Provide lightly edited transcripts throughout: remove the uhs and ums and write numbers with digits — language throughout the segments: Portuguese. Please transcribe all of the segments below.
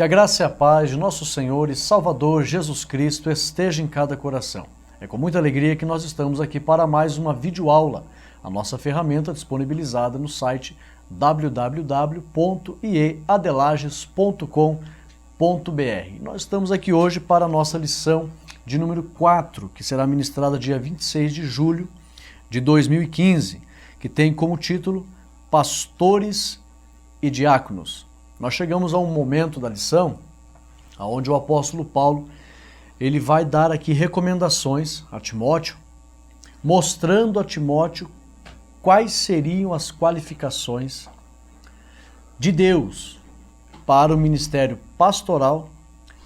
Que a graça e a paz de nosso Senhor e Salvador Jesus Cristo esteja em cada coração. É com muita alegria que nós estamos aqui para mais uma videoaula, a nossa ferramenta disponibilizada no site www.ieadelages.com.br. Nós estamos aqui hoje para a nossa lição de número 4, que será ministrada dia 26 de julho de 2015, que tem como título Pastores e Diáconos. Nós chegamos a um momento da lição onde o apóstolo Paulo ele vai dar aqui recomendações a Timóteo, mostrando a Timóteo quais seriam as qualificações de Deus para o ministério pastoral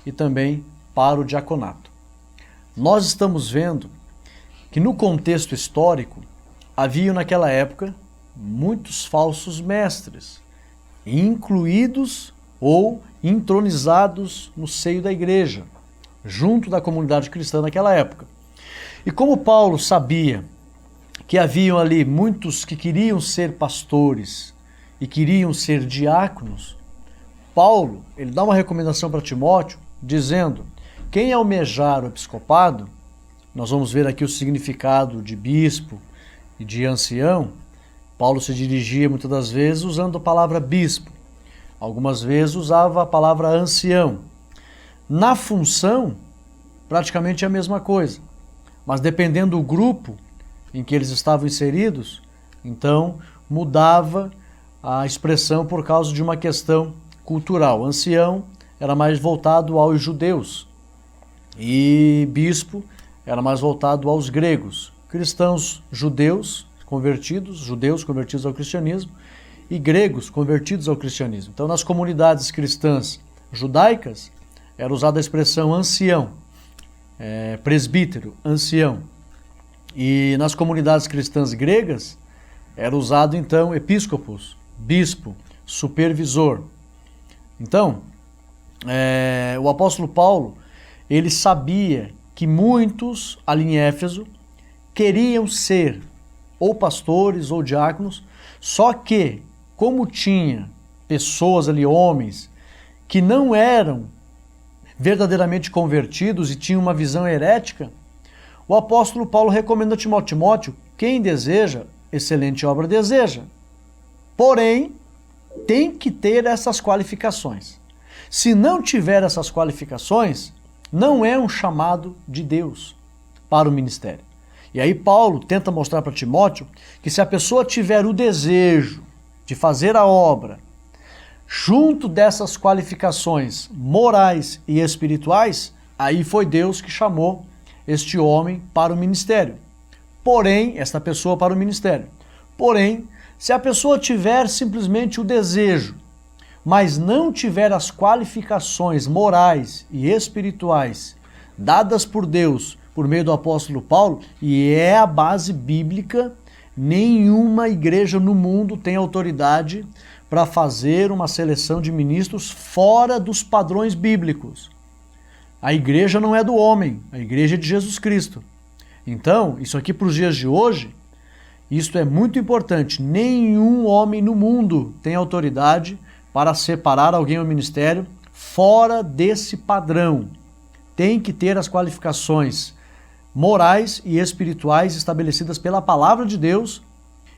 e também para o diaconato. Nós estamos vendo que no contexto histórico havia naquela época muitos falsos mestres, incluídos ou entronizados no seio da igreja, junto da comunidade cristã naquela época. E como Paulo sabia que haviam ali muitos que queriam ser pastores e queriam ser diáconos, Paulo ele dá uma recomendação para Timóteo, dizendo: quem almejar o episcopado, nós vamos ver aqui o significado de bispo e de ancião. Paulo se dirigia muitas das vezes usando a palavra bispo, algumas vezes usava a palavra ancião. Na função, praticamente é a mesma coisa, mas dependendo do grupo em que eles estavam inseridos, então mudava a expressão por causa de uma questão cultural. Ancião era mais voltado aos judeus e bispo era mais voltado aos gregos. Cristãos judeus convertidos ao cristianismo e gregos convertidos ao cristianismo. Então, nas comunidades cristãs judaicas, era usada a expressão ancião, presbítero, ancião. E nas comunidades cristãs gregas, era usado então episcopos, bispo, supervisor. Então, o apóstolo Paulo, ele sabia que muitos ali em Éfeso queriam ser ou pastores ou diáconos, só que, como tinha pessoas ali, homens, que não eram verdadeiramente convertidos e tinham uma visão herética, o apóstolo Paulo recomenda a Timóteo: quem deseja, excelente obra deseja. Porém, tem que ter essas qualificações. Se não tiver essas qualificações, não é um chamado de Deus para o ministério. E aí Paulo tenta mostrar para Timóteo que se a pessoa tiver o desejo de fazer a obra, junto dessas qualificações morais e espirituais, aí foi Deus que chamou este homem para o ministério. Porém, esta pessoa para o ministério. Porém, se a pessoa tiver simplesmente o desejo, mas não tiver as qualificações morais e espirituais dadas por Deus por meio do apóstolo Paulo, e é a base bíblica, nenhuma igreja no mundo tem autoridade para fazer uma seleção de ministros fora dos padrões bíblicos. A igreja não é do homem, a igreja é de Jesus Cristo. Então, isso aqui para os dias de hoje, isto é muito importante. Nenhum homem no mundo tem autoridade para separar alguém ao ministério fora desse padrão. Tem que ter as qualificações morais e espirituais estabelecidas pela palavra de Deus,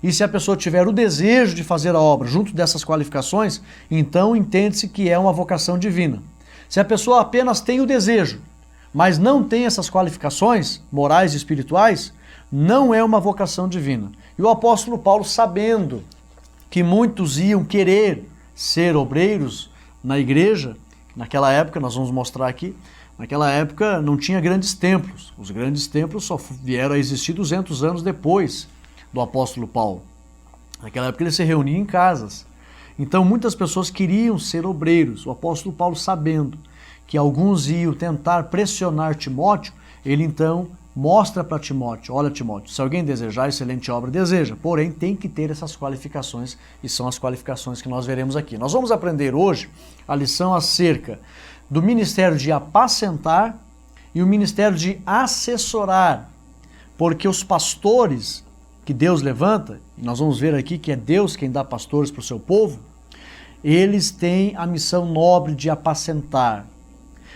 e se a pessoa tiver o desejo de fazer a obra junto dessas qualificações, então entende-se que é uma vocação divina. Se a pessoa apenas tem o desejo, mas não tem essas qualificações morais e espirituais, não é uma vocação divina. E o apóstolo Paulo, sabendo que muitos iam querer ser obreiros na igreja, naquela época, nós vamos mostrar aqui, naquela época não tinha grandes templos. Os grandes templos só vieram a existir 200 anos depois do apóstolo Paulo. Naquela época ele se reunia em casas. Então muitas pessoas queriam ser obreiros. O apóstolo Paulo, sabendo que alguns iam tentar pressionar Timóteo, ele então mostra para Timóteo: olha, Timóteo, se alguém desejar, excelente obra deseja, porém tem que ter essas qualificações, e são as qualificações que nós veremos aqui. Nós vamos aprender hoje a lição acerca do ministério de apacentar e o ministério de assessorar, porque os pastores que Deus levanta, e nós vamos ver aqui que é Deus quem dá pastores para o seu povo, eles têm a missão nobre de apacentar,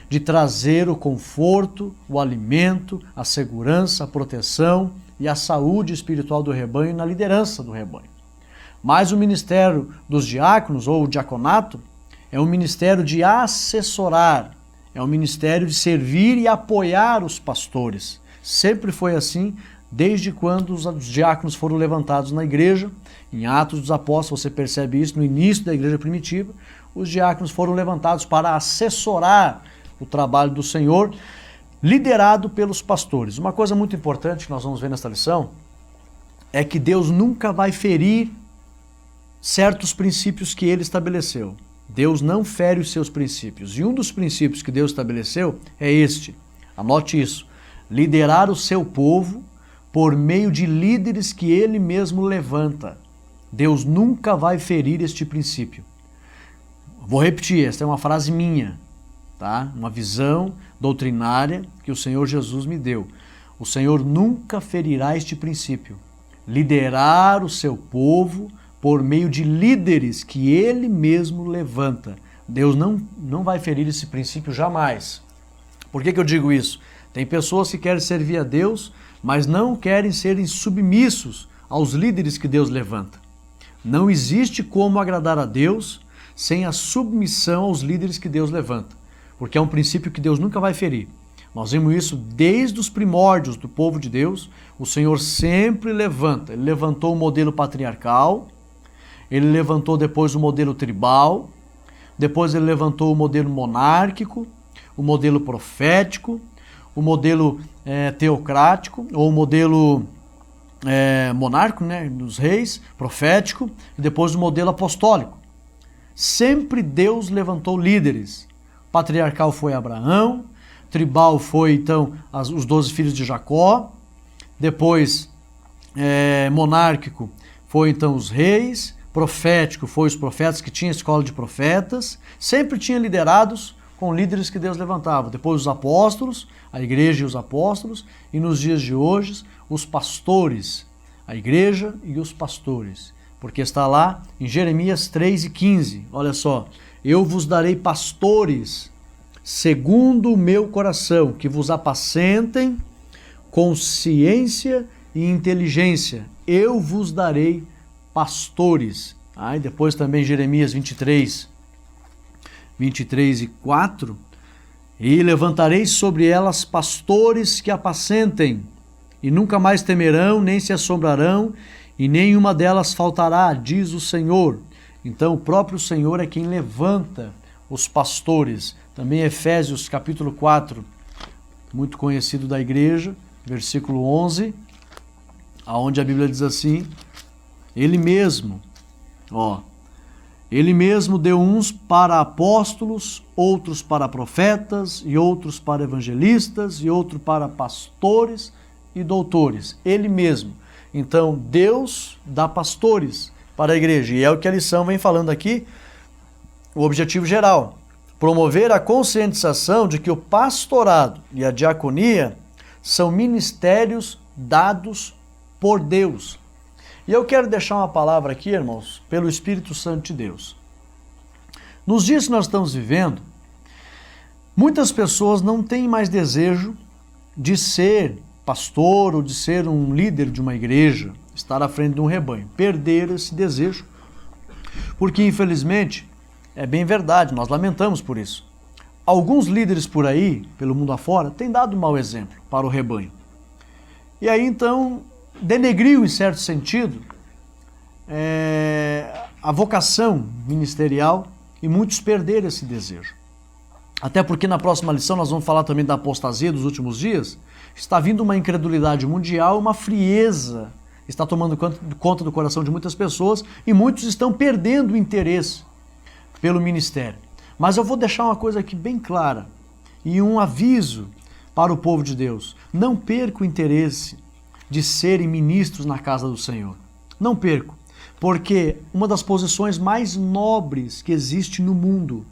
de trazer o conforto, o alimento, a segurança, a proteção e a saúde espiritual do rebanho na liderança do rebanho. Mas o ministério dos diáconos, ou o diaconato, é um ministério de assessorar, é um ministério de servir e apoiar os pastores. Sempre foi assim, desde quando os diáconos foram levantados na igreja. Em Atos dos Apóstolos você percebe isso, no início da igreja primitiva, os diáconos foram levantados para assessorar o trabalho do Senhor, liderado pelos pastores. Uma coisa muito importante que nós vamos ver nesta lição é que Deus nunca vai ferir certos princípios que ele estabeleceu. Deus não fere os seus princípios. E um dos princípios que Deus estabeleceu é este. Anote isso. Liderar o seu povo por meio de líderes que ele mesmo levanta. Deus nunca vai ferir este princípio. Vou repetir, esta é uma frase minha, tá? Uma visão doutrinária que o Senhor Jesus me deu. O Senhor nunca ferirá este princípio. Liderar o seu povo por meio de líderes que ele mesmo levanta. Deus não vai ferir esse princípio jamais. Por que eu digo isso? Tem pessoas que querem servir a Deus, mas não querem serem submissos aos líderes que Deus levanta. Não existe como agradar a Deus sem a submissão aos líderes que Deus levanta, porque é um princípio que Deus nunca vai ferir. Nós vimos isso desde os primórdios do povo de Deus. O Senhor sempre levanta. Ele levantou o modelo patriarcal, ele levantou depois o modelo tribal, depois ele levantou o modelo monárquico, o modelo profético, o modelo teocrático, ou o modelo monárquico, né, dos reis, profético, e depois o modelo apostólico. Sempre Deus levantou líderes. Patriarcal foi Abraão, tribal foi então os 12 filhos de Jacó, depois monárquico foi então os reis, profético foi os profetas que tinham escola de profetas, sempre tinha liderados com líderes que Deus levantava. Depois os apóstolos, a igreja e os apóstolos, e nos dias de hoje os pastores, a igreja e os pastores. Porque está lá em Jeremias 3:15, olha só, eu vos darei pastores segundo o meu coração, que vos apacentem com ciência e inteligência. Eu vos darei pastores. E depois também Jeremias 23:4, e levantarei sobre elas pastores que apacentem, e nunca mais temerão, nem se assombrarão, e nenhuma delas faltará, diz o Senhor. Então o próprio Senhor é quem levanta os pastores. Também Efésios capítulo 4, muito conhecido da igreja, versículo 11, aonde a Bíblia diz assim, Ele mesmo deu uns para apóstolos, outros para profetas, e outros para evangelistas, e outros para pastores e doutores. Ele mesmo. Então, Deus dá pastores para a igreja. E é o que a lição vem falando aqui, o objetivo geral. Promover a conscientização de que o pastorado e a diaconia são ministérios dados por Deus. E eu quero deixar uma palavra aqui, irmãos, pelo Espírito Santo de Deus. Nos dias que nós estamos vivendo, muitas pessoas não têm mais desejo de ser pastor ou de ser um líder de uma igreja, estar à frente de um rebanho. Perderam esse desejo, porque infelizmente, é bem verdade, nós lamentamos por isso. Alguns líderes por aí, pelo mundo afora, têm dado mau exemplo para o rebanho. E aí então denegriu, em certo sentido, a vocação ministerial, e muitos perderam esse desejo. Até porque na próxima lição nós vamos falar também da apostasia dos últimos dias. Está vindo uma incredulidade mundial, uma frieza está tomando conta do coração de muitas pessoas, e muitos estão perdendo o interesse pelo ministério. Mas eu vou deixar uma coisa aqui bem clara, e um aviso para o povo de Deus. Não perca o interesse de serem ministros na casa do Senhor. Não perco, porque uma das posições mais nobres que existe no mundo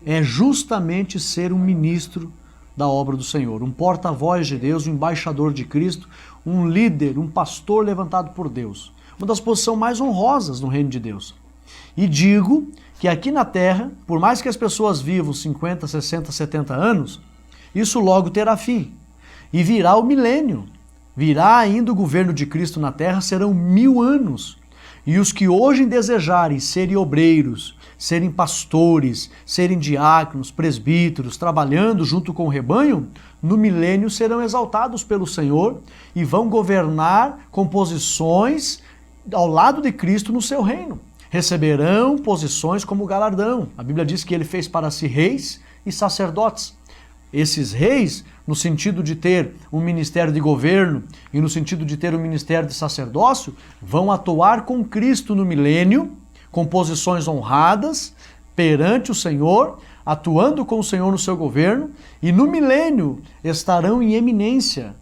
é justamente ser um ministro da obra do Senhor, um porta-voz de Deus, um embaixador de Cristo, um líder, um pastor levantado por Deus. Uma das posições mais honrosas no reino de Deus. E digo que aqui na terra, por mais que as pessoas vivam 50, 60, 70 anos, isso logo terá fim. E virá o milênio. Virá ainda o governo de Cristo na terra, serão 1000 anos. E os que hoje desejarem serem obreiros, serem pastores, serem diáconos, presbíteros, trabalhando junto com o rebanho, no milênio serão exaltados pelo Senhor e vão governar com posições ao lado de Cristo no seu reino. Receberão posições como galardão. A Bíblia diz que ele fez para si reis e sacerdotes. Esses reis, no sentido de ter um ministério de governo e no sentido de ter um ministério de sacerdócio, vão atuar com Cristo no milênio, com posições honradas perante o Senhor, atuando com o Senhor no seu governo, e no milênio estarão em eminência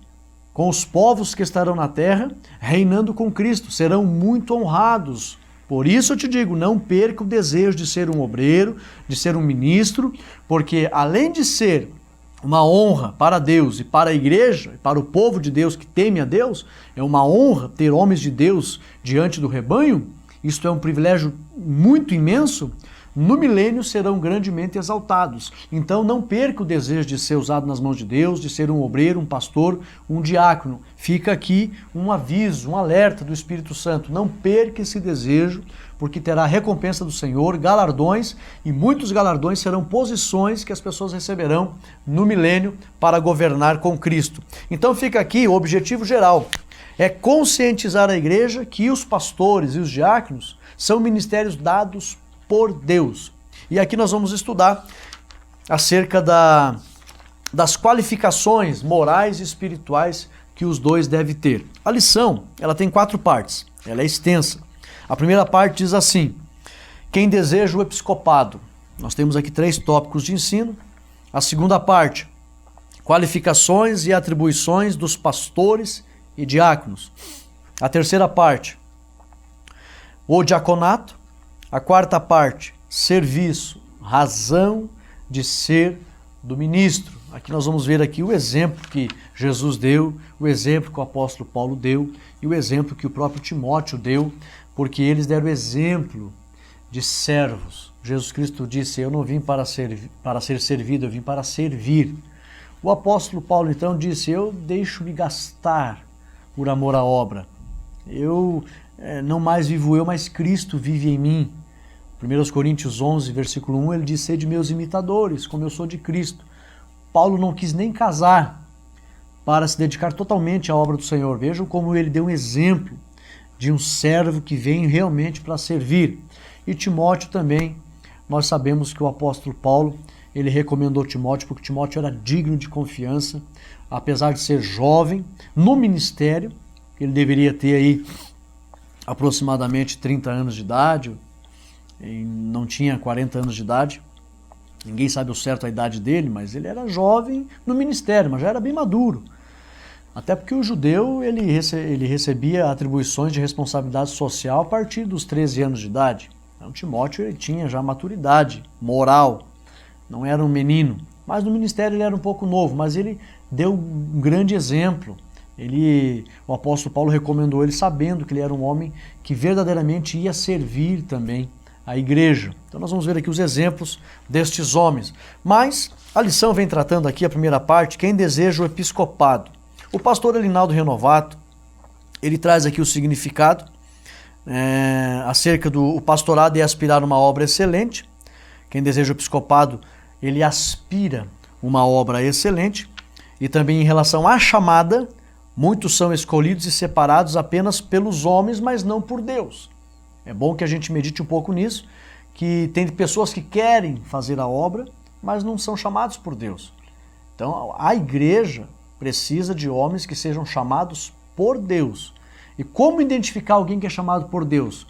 com os povos que estarão na terra, reinando com Cristo, serão muito honrados. Por isso eu te digo, não perca o desejo de ser um obreiro, de ser um ministro, porque além de ser uma honra para Deus e para a igreja, e para o povo de Deus que teme a Deus, é uma honra ter homens de Deus diante do rebanho, isto é um privilégio muito imenso, no milênio serão grandemente exaltados. Então não perca o desejo de ser usado nas mãos de Deus, de ser um obreiro, um pastor, um diácono. Fica aqui um aviso, um alerta do Espírito Santo. Não perca esse desejo, porque terá recompensa do Senhor, galardões, e muitos galardões serão posições que as pessoas receberão no milênio para governar com Cristo. Então fica aqui o objetivo geral. É conscientizar a igreja que os pastores e os diáconos são ministérios dados por Deus. E aqui nós vamos estudar acerca das qualificações morais e espirituais que os dois devem ter. A lição, ela tem 4 partes, ela é extensa. A primeira parte diz assim: quem deseja o episcopado. Nós temos aqui 3 tópicos de ensino. A segunda parte, qualificações e atribuições dos pastores e diáconos. A terceira parte, o diaconato. A quarta parte, serviço, razão de ser do ministro. Aqui nós vamos ver aqui o exemplo que Jesus deu, o exemplo que o apóstolo Paulo deu e o exemplo que o próprio Timóteo deu, porque eles deram exemplo de servos. Jesus Cristo disse: eu não vim para ser servido, eu vim para servir. O apóstolo Paulo então disse: eu deixo-me gastar por amor à obra. Não mais vivo eu, mas Cristo vive em mim. 1 Coríntios 11, versículo 1, ele diz: sede meus imitadores, como eu sou de Cristo. Paulo não quis nem casar para se dedicar totalmente à obra do Senhor. Vejam como ele deu um exemplo de um servo que vem realmente para servir. E Timóteo também, nós sabemos que o apóstolo Paulo, ele recomendou Timóteo porque Timóteo era digno de confiança, apesar de ser jovem, no ministério, ele deveria ter aí aproximadamente 30 anos de idade, não tinha 40 anos de idade, ninguém sabe o certo a idade dele, mas ele era jovem no ministério, mas já era bem maduro. Até porque o judeu ele recebia atribuições de responsabilidade social a partir dos 13 anos de idade. Então Timóteo ele tinha já maturidade moral, não era um menino, mas no ministério ele era um pouco novo, mas ele deu um grande exemplo. O apóstolo Paulo recomendou ele sabendo que ele era um homem que verdadeiramente ia servir também a igreja. Então nós vamos ver aqui os exemplos destes homens. Mas a lição vem tratando aqui, a primeira parte, quem deseja o episcopado. O pastor Elinaldo Renovato, ele traz aqui o significado acerca do pastorado e aspirar uma obra excelente. Quem deseja o episcopado, ele aspira uma obra excelente. E também em relação à chamada, muitos são escolhidos e separados apenas pelos homens, mas não por Deus. É bom que a gente medite um pouco nisso, que tem pessoas que querem fazer a obra, mas não são chamados por Deus. Então, a igreja precisa de homens que sejam chamados por Deus. E como identificar alguém que é chamado por Deus?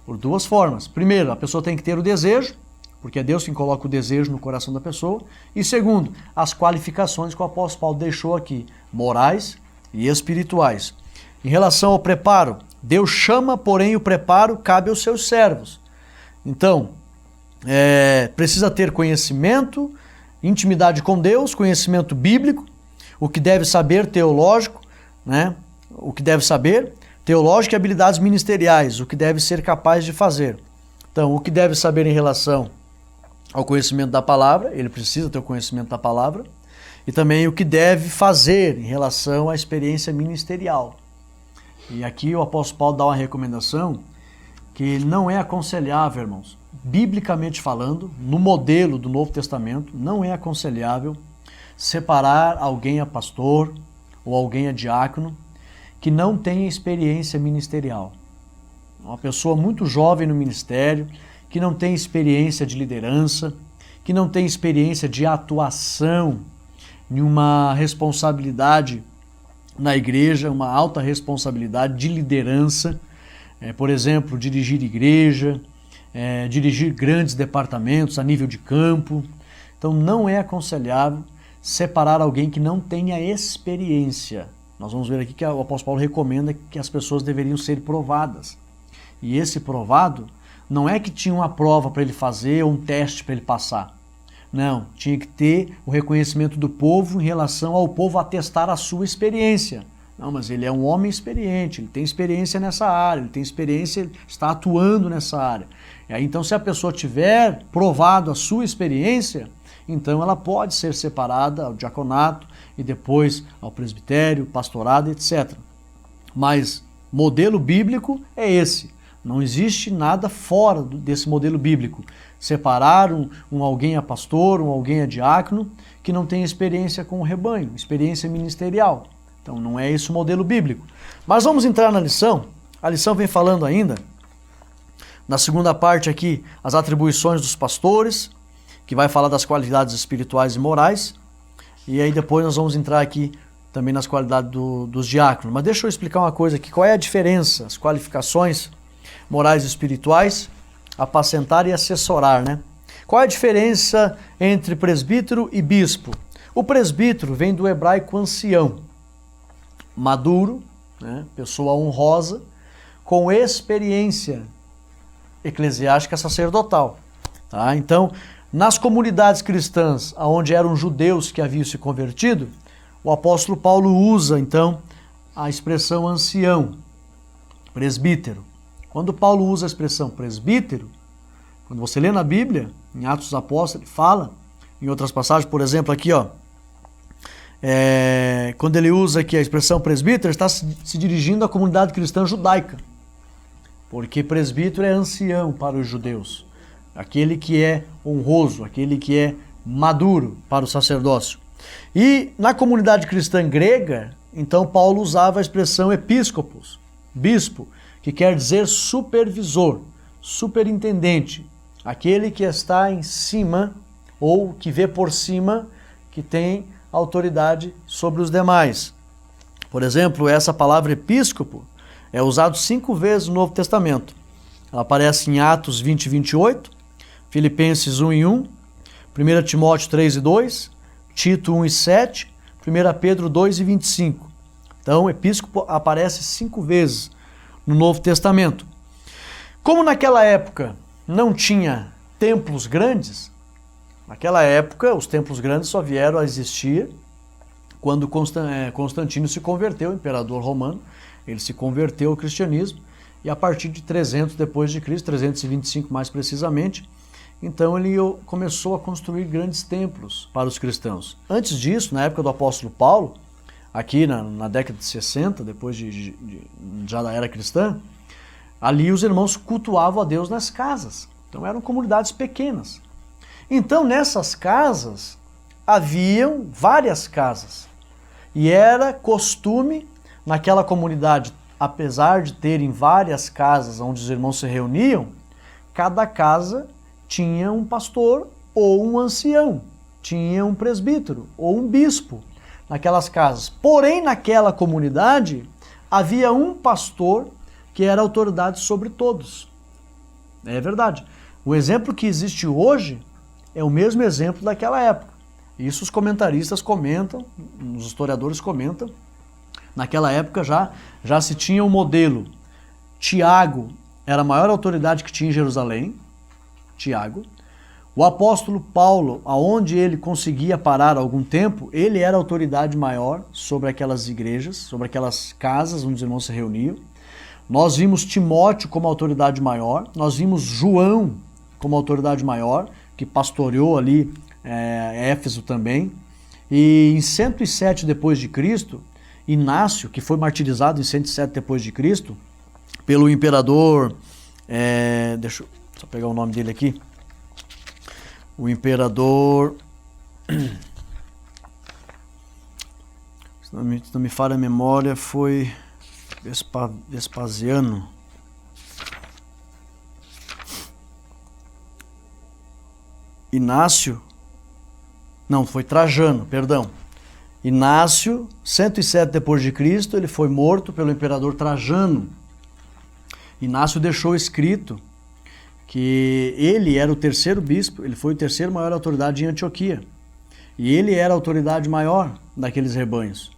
Por 2 formas. Primeiro, a pessoa tem que ter o desejo, porque é Deus quem coloca o desejo no coração da pessoa. E segundo, as qualificações que o apóstolo Paulo deixou aqui, morais e espirituais. Em relação ao preparo, Deus chama, porém o preparo cabe aos seus servos. Então, precisa ter conhecimento, intimidade com Deus, conhecimento bíblico, o que deve saber teológico, né? O que deve saber teológico e habilidades ministeriais, o que deve ser capaz de fazer. Então, o que deve saber em relação ao conhecimento da palavra, ele precisa ter o conhecimento da palavra, e também o que deve fazer em relação à experiência ministerial. E aqui o apóstolo Paulo dá uma recomendação que não é aconselhável, irmãos, biblicamente falando, no modelo do Novo Testamento, não é aconselhável separar alguém a pastor ou alguém a diácono que não tenha experiência ministerial. Uma pessoa muito jovem no ministério, que não tem experiência de liderança, que não tem experiência de atuação em uma responsabilidade na igreja, uma alta responsabilidade de liderança, por exemplo, dirigir igreja, dirigir grandes departamentos a nível de campo. Então não é aconselhável separar alguém que não tenha experiência. Nós vamos ver aqui que o apóstolo Paulo recomenda que as pessoas deveriam ser provadas. E esse provado não é que tinha uma prova para ele fazer ou um teste para ele passar. Não, tinha que ter o reconhecimento do povo em relação ao povo atestar a sua experiência. Não, mas ele é um homem experiente, ele tem experiência nessa área, ele tem experiência, ele está atuando nessa área. E aí, então, se a pessoa tiver provado a sua experiência, então ela pode ser separada ao diaconato e depois ao presbitério, pastorado, etc. Mas modelo bíblico é esse. Não existe nada fora desse modelo bíblico. Separar um alguém a pastor, um alguém a diácono, que não tem experiência com o rebanho, experiência ministerial. Então não é esse o modelo bíblico. Mas vamos entrar na lição. A lição vem falando ainda, na segunda parte aqui, as atribuições dos pastores, que vai falar das qualidades espirituais e morais. E aí depois nós vamos entrar aqui também nas qualidades dos diáconos. Mas deixa eu explicar uma coisa aqui. Qual é a diferença, as qualificações morais e espirituais, apacentar e assessorar, né? Qual é a diferença entre presbítero e bispo? O presbítero vem do hebraico ancião, maduro, né? Pessoa honrosa, com experiência eclesiástica sacerdotal. Tá? Então, nas comunidades cristãs, onde eram judeus que haviam se convertido, o apóstolo Paulo usa, então, a expressão ancião, presbítero. Quando Paulo usa a expressão presbítero, quando você lê na Bíblia, em Atos dos Apóstolos, ele fala, em outras passagens, por exemplo, aqui, ó, quando ele usa aqui a expressão presbítero, ele está se dirigindo à comunidade cristã judaica, porque presbítero é ancião para os judeus, aquele que é honroso, aquele que é maduro para o sacerdócio. E na comunidade cristã grega, então Paulo usava a expressão episcopos, bispo, que quer dizer supervisor, superintendente, aquele que está em cima ou que vê por cima, que tem autoridade sobre os demais. Por exemplo, essa palavra episcopo é usada 5 vezes no Novo Testamento. Ela aparece em Atos 20 e 28, Filipenses 1 e 1, 1 Timóteo 3 e 2, Tito 1 e 7, 1 Pedro 2 e 25. Então, episcopo aparece 5 vezes no Novo Testamento. Como naquela época não tinha templos grandes, naquela época os templos grandes só vieram a existir quando Constantino se converteu, o imperador romano, ele se converteu ao cristianismo, e a partir de 300 depois de Cristo, 325 mais precisamente, então ele começou a construir grandes templos para os cristãos. Antes disso, na época do apóstolo Paulo, aqui na década de 60, depois já da era cristã, ali os irmãos cultuavam a Deus nas casas. Então eram comunidades pequenas. Então nessas casas, haviam várias casas. E era costume naquela comunidade, apesar de terem várias casas onde os irmãos se reuniam, cada casa tinha um pastor ou um ancião, tinha um presbítero ou um bispo naquelas casas. Porém, naquela comunidade, havia um pastor que era autoridade sobre todos. É verdade. O exemplo que existe hoje é o mesmo exemplo daquela época. Isso os comentaristas comentam, os historiadores comentam. Naquela época já se tinha um modelo. Tiago era a maior autoridade que tinha em Jerusalém. Tiago. O apóstolo Paulo, aonde ele conseguia parar algum tempo, ele era a autoridade maior sobre aquelas igrejas, sobre aquelas casas onde os irmãos se reuniam. Nós vimos Timóteo como autoridade maior, nós vimos João como autoridade maior, que pastoreou ali Éfeso também. E em 107 depois de Cristo, Inácio, que foi martirizado em 107 depois de Cristo, pelo imperador, deixa eu só pegar o nome dele aqui, o imperador, se não me falha a memória, foi Vespasiano. Inácio, não, foi Trajano, perdão. Inácio, 107 depois de Cristo, ele foi morto pelo imperador Trajano. Inácio deixou escrito que ele era o terceiro bispo, ele foi o terceiro maior autoridade em Antioquia. E ele era a autoridade maior daqueles rebanhos.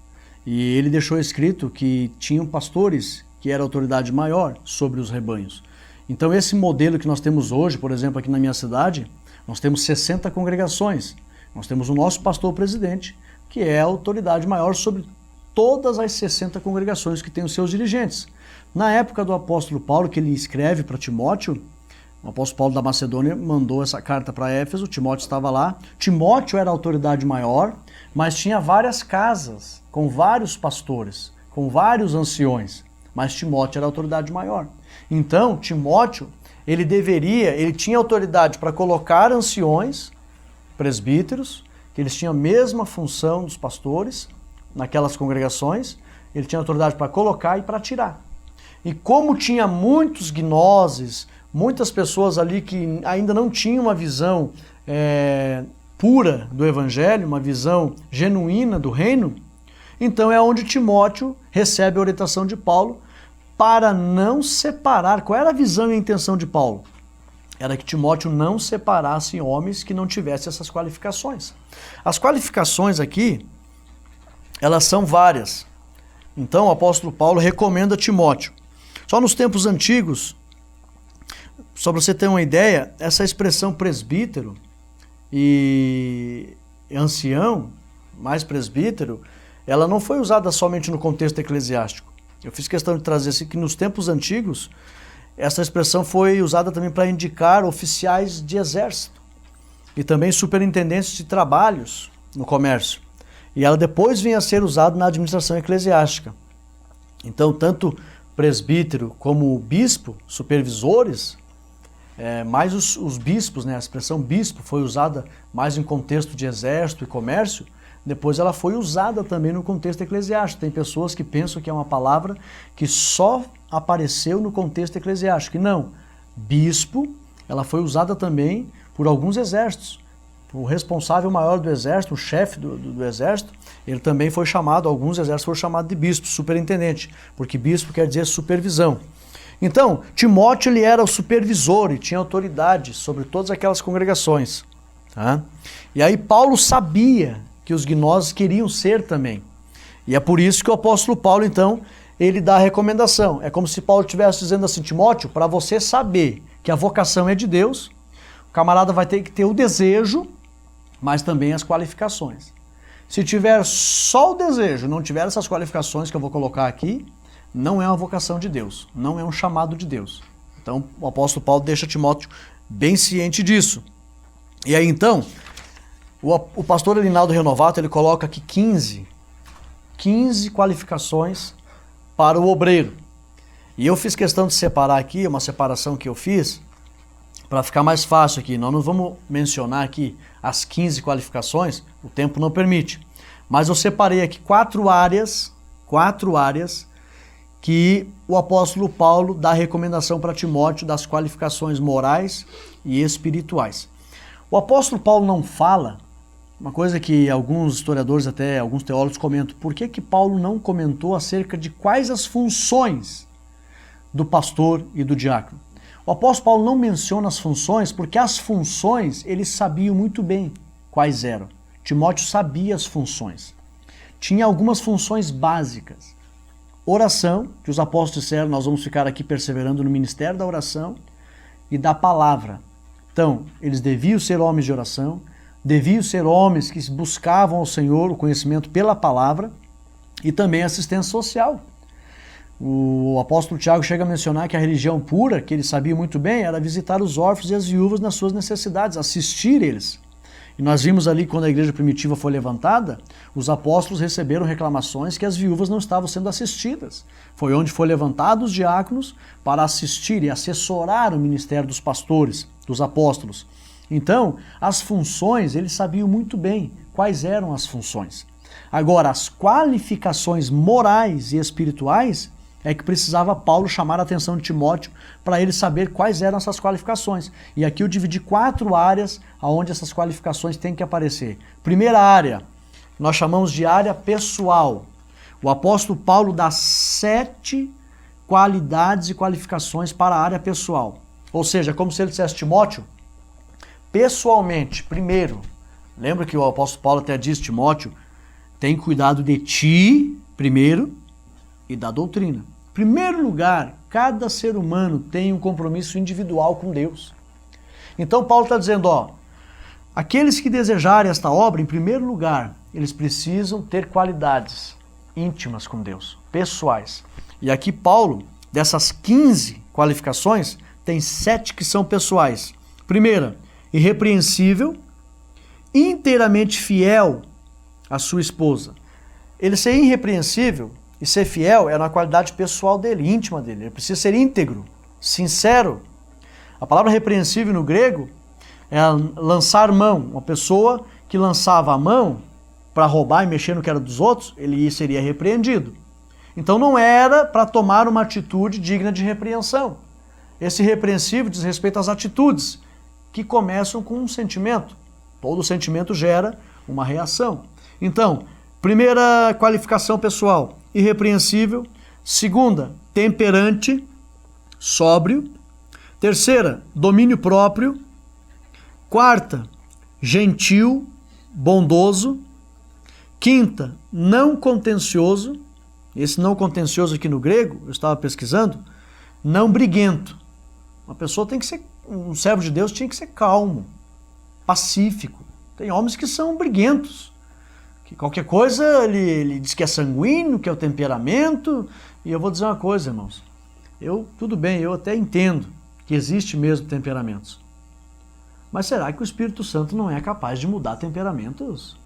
E ele deixou escrito que tinham pastores que eram a autoridade maior sobre os rebanhos. Então esse modelo que nós temos hoje, por exemplo, aqui na minha cidade, nós temos 60 congregações. Nós temos o nosso pastor-presidente, que é a autoridade maior sobre todas as 60 congregações que têm os seus dirigentes. Na época do apóstolo Paulo, que ele escreve para Timóteo, o apóstolo Paulo da Macedônia mandou essa carta para Éfeso, Timóteo estava lá. Timóteo era a autoridade maior, mas tinha várias casas, com vários pastores, com vários anciões, mas Timóteo era a autoridade maior. Então, Timóteo, ele tinha autoridade para colocar anciões, presbíteros, que eles tinham a mesma função dos pastores naquelas congregações, ele tinha autoridade para colocar e para tirar. E como tinha muitos gnoses, muitas pessoas ali que ainda não tinham uma visão pura do evangelho, uma visão genuína do reino, então é onde Timóteo recebe a orientação de Paulo para não separar. Qual era a visão e a intenção de Paulo? Era que Timóteo não separasse homens que não tivessem essas qualificações. As qualificações aqui, elas são várias. Então o apóstolo Paulo recomenda Timóteo. Só nos tempos antigos, só para você ter uma ideia, essa expressão presbítero e ancião, mais presbítero, ela não foi usada somente no contexto eclesiástico. Eu fiz questão de trazer assim, que nos tempos antigos, essa expressão foi usada também para indicar oficiais de exército e também superintendentes de trabalhos no comércio. E ela depois vinha a ser usada na administração eclesiástica. Então, tanto presbítero como bispo, supervisores, mais os bispos, né? A expressão bispo foi usada mais em contexto de exército e comércio, depois ela foi usada também no contexto eclesiástico. Tem pessoas que pensam que é uma palavra que só apareceu no contexto eclesiástico. E não, bispo, ela foi usada também por alguns exércitos. O responsável maior do exército, o chefe do exército, ele também foi chamado, alguns exércitos foram chamados de bispo, superintendente, porque bispo quer dizer supervisão. Então, Timóteo ele era o supervisor e tinha autoridade sobre todas aquelas congregações. Tá? E aí Paulo sabia que os gnoses queriam ser também. E é por isso que o apóstolo Paulo, então, ele dá a recomendação. É como se Paulo estivesse dizendo assim, Timóteo, para você saber que a vocação é de Deus, o camarada vai ter que ter o desejo, mas também as qualificações. Se tiver só o desejo, não tiver essas qualificações que eu vou colocar aqui, não é uma vocação de Deus, não é um chamado de Deus. Então, o apóstolo Paulo deixa Timóteo bem ciente disso. E aí, então, o pastor Elinaldo Renovato, ele coloca aqui 15 qualificações para o obreiro. E eu fiz questão de separar aqui, uma separação que eu fiz, para ficar mais fácil aqui. Nós não vamos mencionar aqui as 15 qualificações, o tempo não permite. Mas eu separei aqui 4 áreas que o apóstolo Paulo dá recomendação para Timóteo das qualificações morais e espirituais. O apóstolo Paulo não fala, uma coisa que alguns historiadores, até alguns teólogos comentam, por que Paulo não comentou acerca de quais as funções do pastor e do diácono? O apóstolo Paulo não menciona as funções porque as funções eles sabiam muito bem quais eram. Timóteo sabia as funções. Tinha algumas funções básicas. Oração, que os apóstolos disseram, nós vamos ficar aqui perseverando no ministério da oração e da palavra. Então, eles deviam ser homens de oração, deviam ser homens que buscavam ao Senhor o conhecimento pela palavra e também assistência social. O apóstolo Tiago chega a mencionar que a religião pura, que ele sabia muito bem, era visitar os órfãos e as viúvas nas suas necessidades, assistir eles. E nós vimos ali, quando a igreja primitiva foi levantada, os apóstolos receberam reclamações que as viúvas não estavam sendo assistidas. Foi onde foi levantado os diáconos para assistir e assessorar o ministério dos pastores, dos apóstolos. Então, as funções, eles sabiam muito bem quais eram as funções. Agora, as qualificações morais e espirituais é que precisava Paulo chamar a atenção de Timóteo para ele saber quais eram essas qualificações. E aqui eu dividi 4 áreas onde essas qualificações têm que aparecer. Primeira área, nós chamamos de área pessoal. O apóstolo Paulo dá 7 qualidades e qualificações para a área pessoal. Ou seja, como se ele dissesse, Timóteo, pessoalmente, primeiro, lembra que o apóstolo Paulo até diz, Timóteo, tem cuidado de ti, primeiro, e da doutrina. Em primeiro lugar, cada ser humano tem um compromisso individual com Deus. Então Paulo está dizendo, aqueles que desejarem esta obra, em primeiro lugar, eles precisam ter qualidades íntimas com Deus, pessoais. E aqui Paulo, dessas 15 qualificações, tem 7 que são pessoais. Primeira, irrepreensível, inteiramente fiel à sua esposa. Ele ser irrepreensível e ser fiel é uma qualidade pessoal dele, íntima dele. Ele precisa ser íntegro, sincero. A palavra repreensível no grego é lançar mão. Uma pessoa que lançava a mão para roubar e mexer no que era dos outros, ele seria repreendido. Então não era para tomar uma atitude digna de repreensão. Esse repreensível diz respeito às atitudes que começam com um sentimento. Todo sentimento gera uma reação. Então, primeira qualificação pessoal, irrepreensível. Segunda, temperante, sóbrio. Terceira, domínio próprio. Quarta, gentil, bondoso. Quinta, não contencioso. Esse não contencioso aqui no grego, eu estava pesquisando, não briguento. Uma pessoa tem que ser, um servo de Deus tinha que ser calmo, pacífico. Tem homens que são briguentos, que qualquer coisa ele diz que é sanguíneo, que é o temperamento. E eu vou dizer uma coisa, irmãos, tudo bem, eu até entendo que existe mesmo temperamentos. Mas será que o Espírito Santo não é capaz de mudar temperamentos?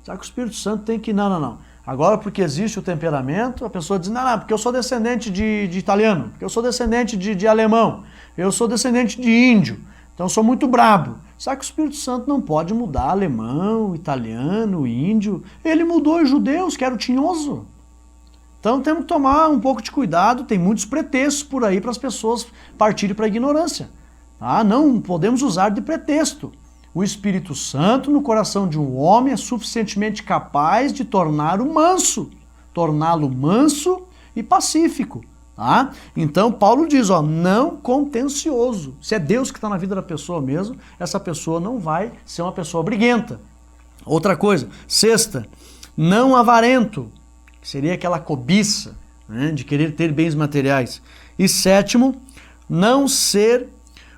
Será que o Espírito Santo tem que... Não. Agora, porque existe o temperamento, a pessoa diz, não, porque eu sou descendente de italiano, porque eu sou descendente de alemão, eu sou descendente de índio, então eu sou muito brabo. Será que o Espírito Santo não pode mudar alemão, italiano, índio? Ele mudou os judeus, que era o tinhoso. Então temos que tomar um pouco de cuidado, tem muitos pretextos por aí para as pessoas partirem para a ignorância. Não podemos usar de pretexto. O Espírito Santo no coração de um homem é suficientemente capaz de torná-lo manso e pacífico. Então Paulo diz, não contencioso. Se é Deus que está na vida da pessoa mesmo, essa pessoa não vai ser uma pessoa briguenta. Outra coisa, sexta, não avarento, que seria aquela cobiça, de querer ter bens materiais. E sétimo, não ser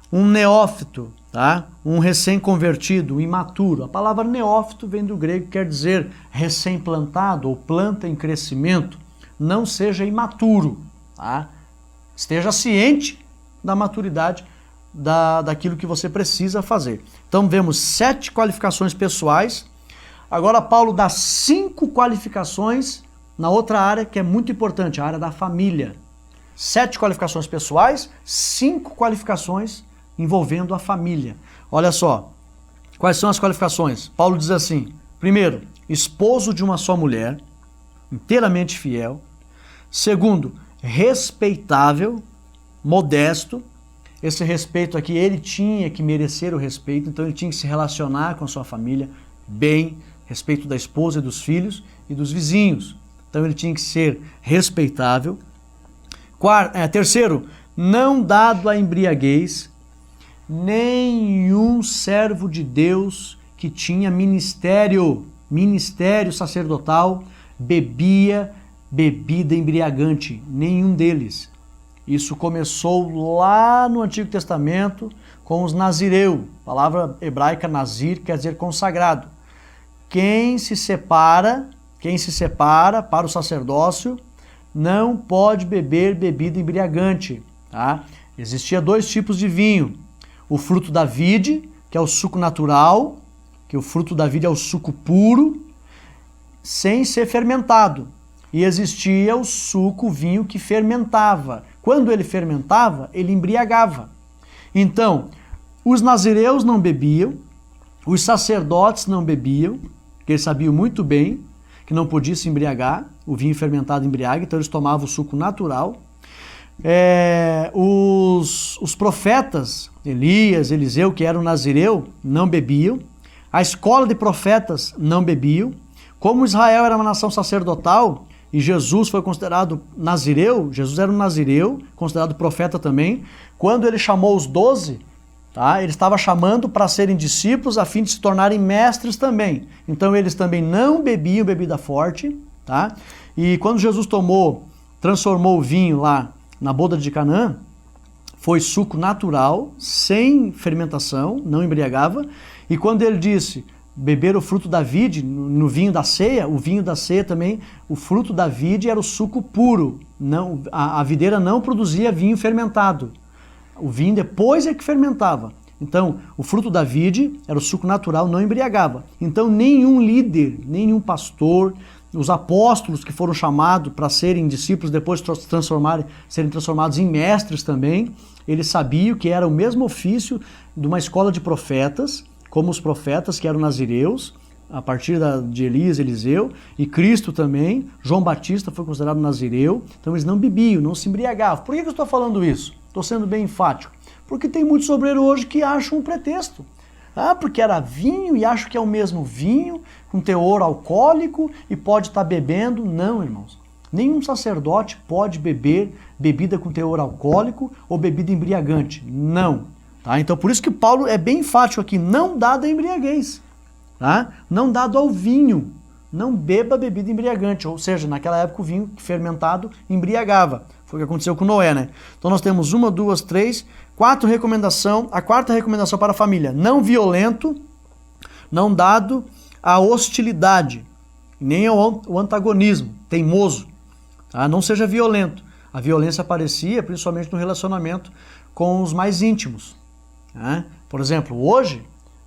um neófito, um recém-convertido, um imaturo. A palavra neófito vem do grego, quer dizer recém-plantado ou planta em crescimento. Não seja imaturo, esteja ciente da maturidade daquilo que você precisa fazer. Então vemos 7 qualificações pessoais. Agora Paulo dá 5 qualificações na outra área que é muito importante, a área da família. 7 qualificações pessoais, 5 qualificações envolvendo a família. Olha só, quais são as qualificações? Paulo diz assim, primeiro, esposo de uma só mulher, inteiramente fiel. Segundo, respeitável, modesto. Esse respeito aqui, ele tinha que merecer o respeito, então ele tinha que se relacionar com a sua família bem, respeito da esposa e dos filhos e dos vizinhos. Então ele tinha que ser respeitável. Terceiro, não dado à embriaguez. Nenhum servo de Deus que tinha ministério sacerdotal bebia bebida embriagante, nenhum deles. Isso começou lá no Antigo Testamento com os nazireus. A palavra hebraica nazir quer dizer consagrado. Quem se separa para o sacerdócio não pode beber bebida embriagante. Tá? Existia 2 tipos de vinho. O fruto da vide, que é o suco natural, que o fruto da vide é o suco puro, sem ser fermentado. E existia o suco, o vinho que fermentava. Quando ele fermentava, ele embriagava. Então, os nazireus não bebiam, os sacerdotes não bebiam, porque eles sabiam muito bem que não podia se embriagar, o vinho fermentado embriaga, então eles tomavam o suco natural. Os profetas, Elias, Eliseu, que eram nazireu, não bebiam. A escola de profetas não bebiam. Como Israel era uma nação sacerdotal e Jesus foi considerado nazireu, Jesus era um nazireu, considerado profeta também, quando ele chamou os 12, tá, ele estava chamando para serem discípulos a fim de se tornarem mestres também. Então eles também não bebiam bebida forte, tá? E quando Jesus transformou o vinho lá na boda de Canaã, foi suco natural, sem fermentação, não embriagava. E quando ele disse beber o fruto da vide no vinho da ceia, o vinho da ceia também, o fruto da vide era o suco puro. Não, a videira não produzia vinho fermentado. O vinho depois é que fermentava. Então, o fruto da vide era o suco natural, não embriagava. Então, nenhum líder, nenhum pastor, os apóstolos que foram chamados para serem discípulos, depois serem transformados em mestres também, eles sabiam que era o mesmo ofício de uma escola de profetas, como os profetas que eram nazireus, a partir de Elias, Eliseu, e Cristo também. João Batista foi considerado nazireu, então eles não bebiam, não se embriagavam. Por que eu estou falando isso? Estou sendo bem enfático. Porque tem muitos obreiros hoje que acham um pretexto. Porque era vinho e acho que é o mesmo vinho, com teor alcoólico e pode estar bebendo. Não, irmãos. Nenhum sacerdote pode beber bebida com teor alcoólico ou bebida embriagante. Não. Tá? Então por isso que Paulo é bem enfático aqui, não dado a embriaguez. Tá? Não dado ao vinho. Não beba bebida embriagante. Ou seja, naquela época o vinho fermentado embriagava. Foi o que aconteceu com Noé, né? Então nós temos 1, 2, 3, 4 recomendação. A 4ª recomendação para a família: não violento, não dado à hostilidade, nem ao antagonismo, teimoso. Tá? Não seja violento. A violência aparecia principalmente no relacionamento com os mais íntimos. Tá? Por exemplo, hoje,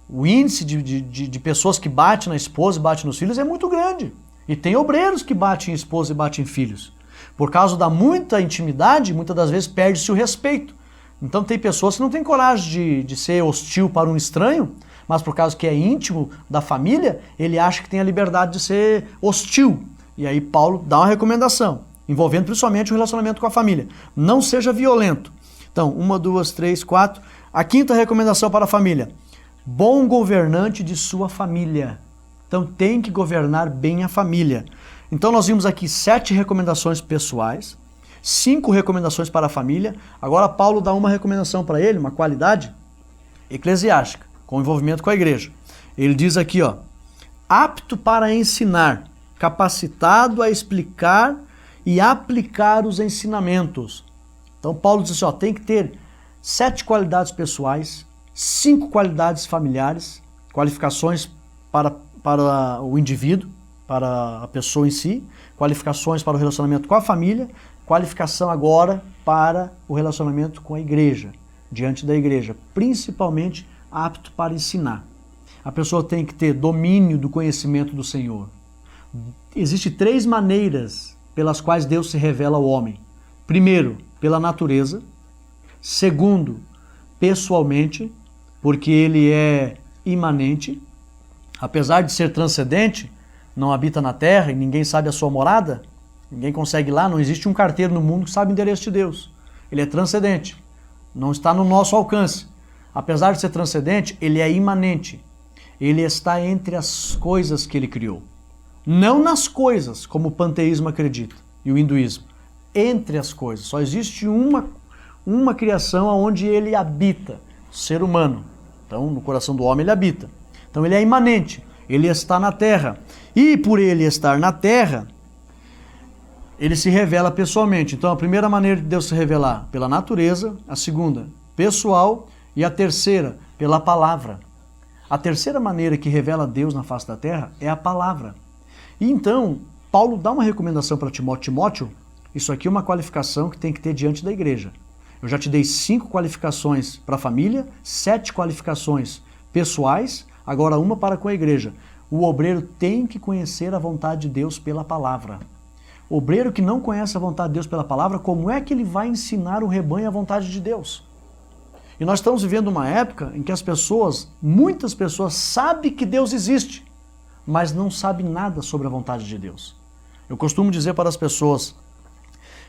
o índice de pessoas que batem na esposa e batem nos filhos é muito grande. E tem obreiros que batem em esposa e batem em filhos. Por causa da muita intimidade, muitas das vezes perde-se o respeito. Então tem pessoas que não têm coragem de ser hostil para um estranho, mas por causa que é íntimo da família, ele acha que tem a liberdade de ser hostil. E aí Paulo dá uma recomendação, envolvendo principalmente o relacionamento com a família. Não seja violento. Então, 1, 2, 3, 4. A 5ª recomendação para a família: bom governante de sua família. Então tem que governar bem a família. Então nós vimos aqui 7 recomendações pessoais, 5 recomendações para a família. Agora Paulo dá uma recomendação para ele, uma qualidade eclesiástica, com envolvimento com a igreja. Ele diz aqui, apto para ensinar, capacitado a explicar e aplicar os ensinamentos. Então Paulo diz assim, tem que ter 7 qualidades pessoais, 5 qualidades familiares, qualificações para o indivíduo, para a pessoa em si, qualificações para o relacionamento com a família, qualificação agora para o relacionamento com a igreja, diante da igreja, principalmente apto para ensinar. A pessoa tem que ter domínio do conhecimento do Senhor. Existem 3 maneiras pelas quais Deus se revela ao homem. Primeiro, pela natureza. Segundo, pessoalmente, porque ele é imanente. Apesar de ser transcendente, não habita na terra e ninguém sabe a sua morada, ninguém consegue ir lá, não existe um carteiro no mundo que sabe o endereço de Deus. Ele é transcendente, não está no nosso alcance. Apesar de ser transcendente, ele é imanente. Ele está entre as coisas que ele criou. Não nas coisas, como o panteísmo acredita e o hinduísmo. Entre as coisas. Só existe uma criação onde ele habita, o ser humano. Então, no coração do homem ele habita. Então ele é imanente, ele está na terra. E por ele estar na terra, ele se revela pessoalmente. Então a primeira maneira de Deus se revelar, pela natureza. A segunda, pessoal. E a terceira, pela palavra. A terceira maneira que revela Deus na face da terra é a palavra. E então, Paulo dá uma recomendação para Timóteo. Timóteo, Isso aqui é uma qualificação que tem que ter diante da igreja. Eu já te dei 5 qualificações para a família, 7 qualificações pessoais, agora uma para com a igreja. O obreiro tem que conhecer a vontade de Deus pela palavra. O obreiro que não conhece a vontade de Deus pela palavra, como é que ele vai ensinar o rebanho a vontade de Deus? E nós estamos vivendo uma época em que as pessoas, muitas pessoas, sabem que Deus existe, mas não sabem nada sobre a vontade de Deus. Eu costumo dizer para as pessoas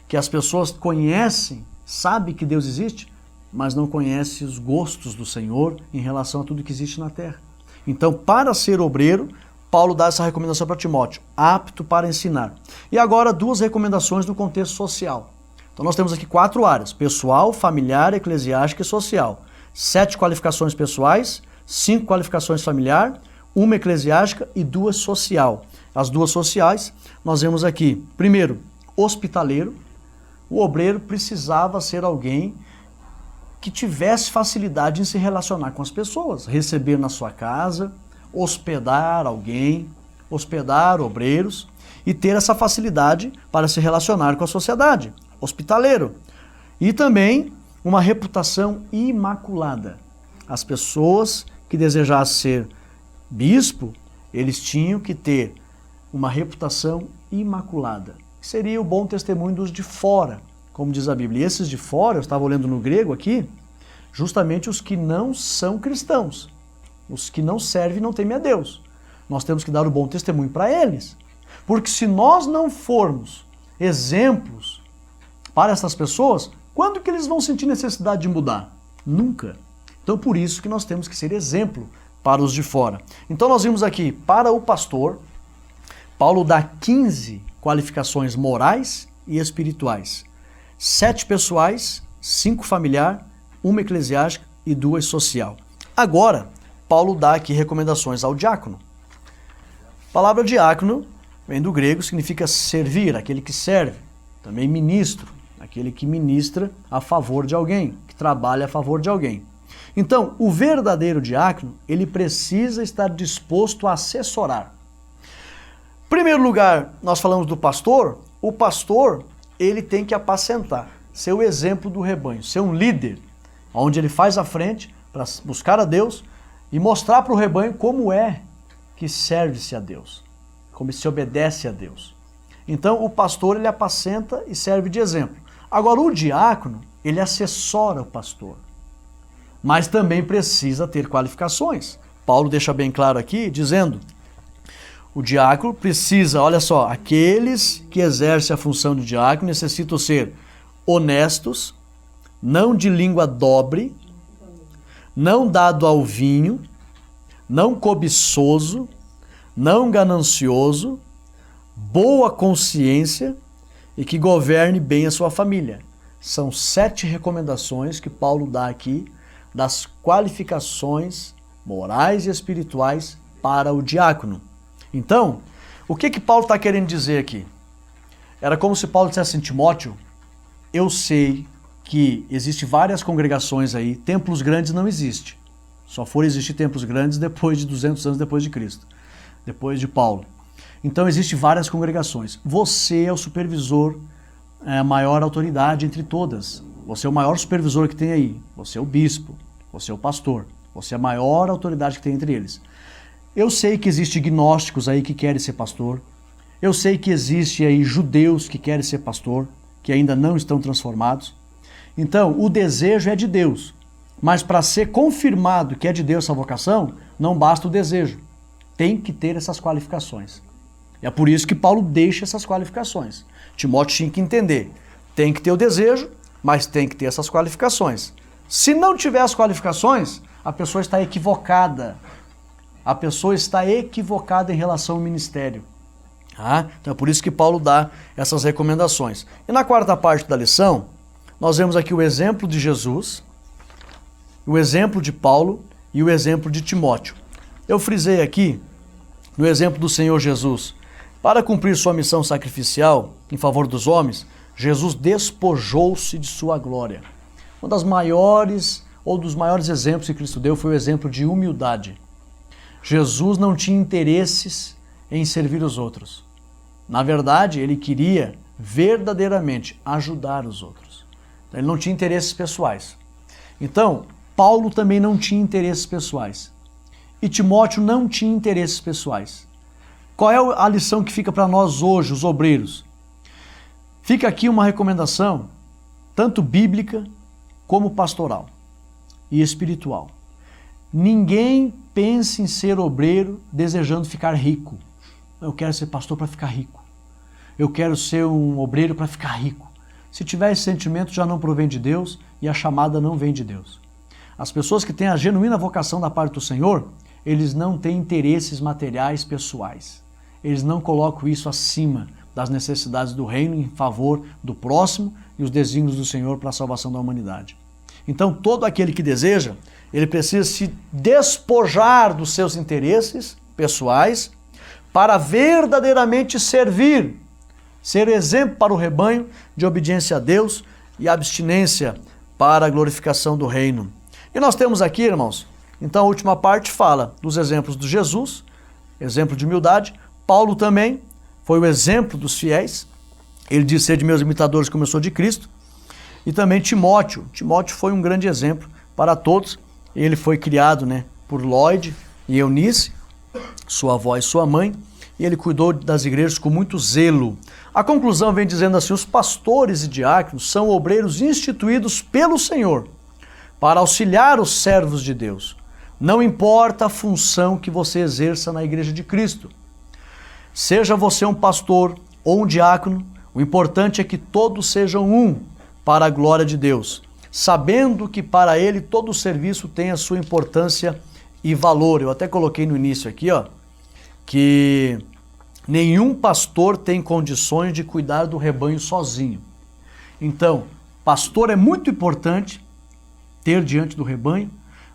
que as pessoas conhecem, sabem que Deus existe, mas não conhecem os gostos do Senhor em relação a tudo que existe na terra. Então, para ser obreiro, Paulo dá essa recomendação para Timóteo, apto para ensinar. E agora 2 recomendações no contexto social. Então nós temos aqui 4 áreas, pessoal, familiar, eclesiástica e social. 7 qualificações pessoais, 5 qualificações familiar, 1 eclesiástica e 2 social. As 2 sociais, nós vemos aqui, primeiro, hospitaleiro. O obreiro precisava ser alguém que tivesse facilidade em se relacionar com as pessoas, receber na sua casa, hospedar alguém, hospedar obreiros e ter essa facilidade para se relacionar com a sociedade. Hospitaleiro. E também uma reputação imaculada. As pessoas que desejassem ser bispo, eles tinham que ter uma reputação imaculada. Seria o bom testemunho dos de fora, como diz a Bíblia. E esses de fora, eu estava olhando no grego aqui, justamente os que não são cristãos, os que não servem e não temem a Deus. Nós temos que dar o bom testemunho para eles. Porque se nós não formos exemplos para essas pessoas, quando que eles vão sentir necessidade de mudar? Nunca. Então por isso que nós temos que ser exemplo para os de fora. Então nós vimos aqui, para o pastor, Paulo dá 15 qualificações morais e espirituais. 7 pessoais, 5 familiar, 1 eclesiástica e 2 social. Agora, Paulo dá aqui recomendações ao diácono. A palavra diácono vem do grego, significa servir, aquele que serve. Também ministro, aquele que ministra a favor de alguém, que trabalha a favor de alguém. Então, o verdadeiro diácono, ele precisa estar disposto a assessorar. Em primeiro lugar, nós falamos do pastor. O pastor, ele tem que apacentar, ser o exemplo do rebanho, ser um líder, onde ele faz a frente para buscar a Deus e mostrar para o rebanho como é que serve-se a Deus, como se obedece a Deus. Então, o pastor, ele apacenta e serve de exemplo. Agora, o diácono, ele assessora o pastor, mas também precisa ter qualificações. Paulo deixa bem claro aqui, dizendo, o diácono precisa, olha só, aqueles que exercem a função de diácono necessitam ser honestos, não de língua dobre, não dado ao vinho, não cobiçoso, não ganancioso, boa consciência e que governe bem a sua família. São 7 recomendações que Paulo dá aqui das qualificações morais e espirituais para o diácono. Então, o que Paulo está querendo dizer aqui? Era como se Paulo dissesse assim, Timóteo, eu sei que existem várias congregações aí, templos grandes não existem. Só foram existir templos grandes depois de 200 anos depois de Cristo, depois de Paulo. Então existem várias congregações. Você é o supervisor, a maior autoridade entre todas. Você é o maior supervisor que tem aí. Você é o bispo, você é o pastor. Você é a maior autoridade que tem entre eles. Eu sei que existem gnósticos aí que querem ser pastor. Eu sei que existem aí judeus que querem ser pastor, que ainda não estão transformados. Então, o desejo é de Deus. Mas para ser confirmado que é de Deus essa vocação, não basta o desejo. Tem que ter essas qualificações. É por isso que Paulo deixa essas qualificações. Timóteo tinha que entender. Tem que ter o desejo, mas tem que ter essas qualificações. Se não tiver as qualificações, a pessoa está equivocada. A pessoa está equivocada em relação ao ministério. Então é por isso que Paulo dá essas recomendações. E na quarta parte da lição, nós vemos aqui o exemplo de Jesus, o exemplo de Paulo e o exemplo de Timóteo. Eu frisei aqui, no exemplo do Senhor Jesus, para cumprir sua missão sacrificial em favor dos homens, Jesus despojou-se de sua glória. Um das maiores, ou dos maiores exemplos que Cristo deu foi o exemplo de humildade. Jesus não tinha interesses em servir os outros. Na verdade, ele queria verdadeiramente ajudar os outros. Ele não tinha interesses pessoais. Então, Paulo também não tinha interesses pessoais. E Timóteo não tinha interesses pessoais. Qual é a lição que fica para nós hoje, os obreiros? Fica aqui uma recomendação, tanto bíblica como pastoral e espiritual. Ninguém pense em ser obreiro desejando ficar rico. Eu quero ser pastor para ficar rico. Eu quero ser um obreiro para ficar rico. Se tiver esse sentimento, já não provém de Deus e a chamada não vem de Deus. As pessoas que têm a genuína vocação da parte do Senhor, eles não têm interesses materiais pessoais. Eles não colocam isso acima das necessidades do reino em favor do próximo e os desígnios do Senhor para a salvação da humanidade. Então, todo aquele que deseja, ele precisa se despojar dos seus interesses pessoais para verdadeiramente servir, ser exemplo para o rebanho de obediência a Deus e abstinência para a glorificação do reino. E nós temos aqui, irmãos, então a última parte fala dos exemplos de Jesus, exemplo de humildade. Paulo também foi o exemplo dos fiéis. Ele diz ser de meus imitadores como eu sou de Cristo. E também Timóteo. Timóteo foi um grande exemplo para todos. Ele foi criado, por Lloyd e Eunice, sua avó e sua mãe, e ele cuidou das igrejas com muito zelo. A conclusão vem dizendo assim: os pastores e diáconos são obreiros instituídos pelo Senhor para auxiliar os servos de Deus. Não importa a função que você exerça na igreja de Cristo. Seja você um pastor ou um diácono, o importante é que todos sejam um para a glória de Deus, sabendo que para ele todo o serviço tem a sua importância e valor. Eu até coloquei no início aqui, que nenhum pastor tem condições de cuidar do rebanho sozinho. Então, pastor é muito importante ter diante do rebanho,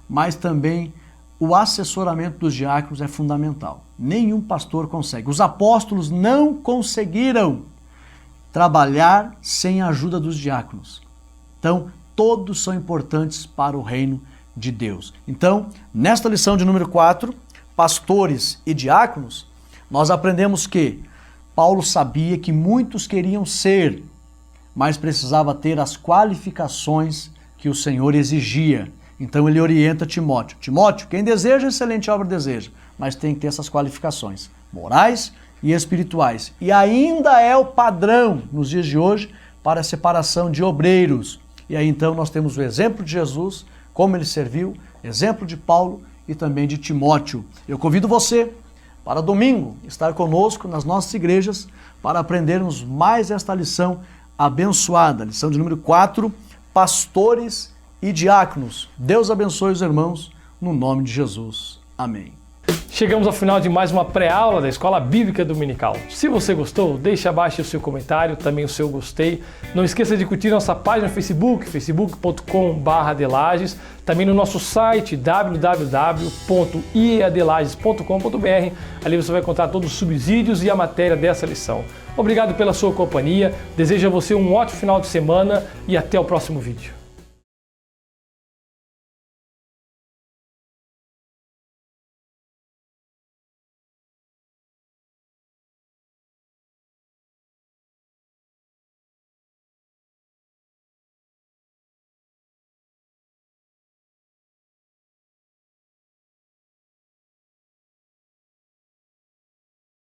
mas também o assessoramento dos diáconos é fundamental. Nenhum pastor consegue. Os apóstolos não conseguiram trabalhar sem a ajuda dos diáconos. Então, todos são importantes para o reino de Deus. Então, nesta lição de número 4, pastores e diáconos, nós aprendemos que Paulo sabia que muitos queriam ser, mas precisava ter as qualificações que o Senhor exigia. Então ele orienta Timóteo. Timóteo, quem deseja, excelente obra deseja, mas tem que ter essas qualificações morais e espirituais. E ainda é o padrão nos dias de hoje para a separação de obreiros. E aí então nós temos o exemplo de Jesus, como ele serviu, exemplo de Paulo e também de Timóteo. Eu convido você para domingo estar conosco nas nossas igrejas para aprendermos mais esta lição abençoada, lição de número 4, pastores e diáconos. Deus abençoe os irmãos, no nome de Jesus. Amém. Chegamos ao final de mais uma pré-aula da Escola Bíblica Dominical. Se você gostou, deixe abaixo o seu comentário, também o seu gostei. Não esqueça de curtir nossa página no Facebook, facebook.com/adelages, também no nosso site www.iadelages.com.br. Ali você vai encontrar todos os subsídios e a matéria dessa lição. Obrigado pela sua companhia, desejo a você um ótimo final de semana e até o próximo vídeo.